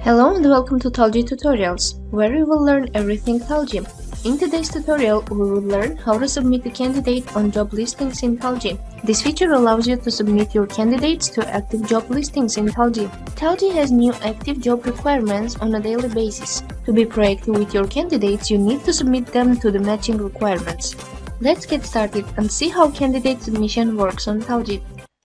Hello and welcome to Talgy Tutorials, where you will learn everything Talgy. In today's tutorial, we will learn how to submit a candidate on job listings in Talgy. This feature allows you to submit your candidates to active job listings in Talgy. Talgy has new active job requirements on a daily basis. To be proactive with your candidates, you need to submit them to the matching requirements. Let's get started and see how candidate submission works on Talgy.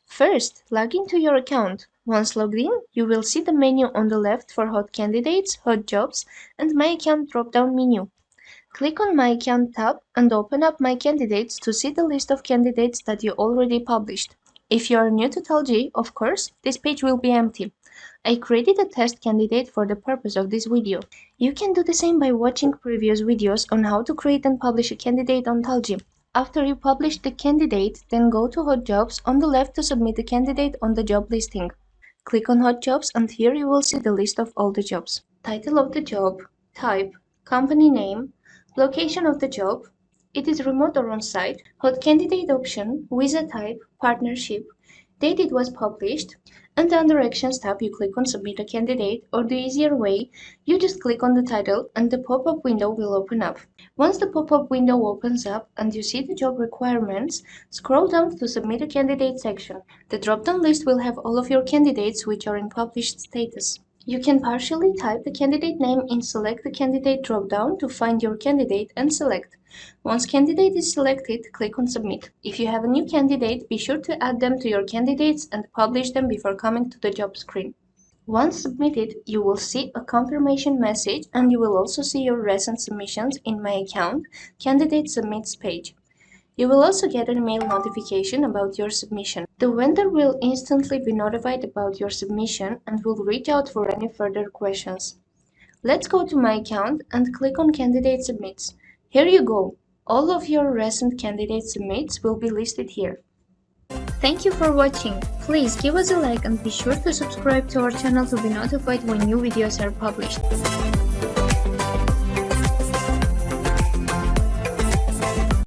First, log into your account. Once logged in, you will see the menu on the left for hot candidates, hot jobs, and My Account drop-down menu. Click on My Account tab and open up My Candidates to see the list of candidates that you already published. If you are new to Talgy, of course, this page will be empty. I created a test candidate for the purpose of this video. You can do the same by watching previous videos on how to create and publish a candidate on Talgy. After you publish the candidate, then go to Hot Jobs on the left to submit the candidate on the job listing. Click on Hot Jobs and here you will see the list of all the jobs. Title of the job, type, company name, location of the job, it is remote or on-site, hot candidate option, visa type, partnership, date it was published, and under Actions tab you click on Submit a Candidate, or the easier way, you just click on the title and the pop-up window will open up. Once the pop-up window opens up and you see the job requirements, scroll down to Submit a Candidate section. The drop-down list will have all of your candidates which are in published status. You can partially type the candidate name in Select the Candidate drop-down to find your candidate and select. Once candidate is selected, click on Submit. If you have a new candidate, be sure to add them to your candidates and publish them before coming to the job screen. Once submitted, you will see a confirmation message and you will also see your recent submissions in My Account Candidate Submits page. You will also get an email notification about your submission. The vendor will instantly be notified about your submission and will reach out for any further questions. Let's go to My Account and click on Candidate Submits. Here you go. All of your recent candidate submits will be listed here. Thank you for watching. Please give us a like and be sure to subscribe to our channel to be notified when new videos are published.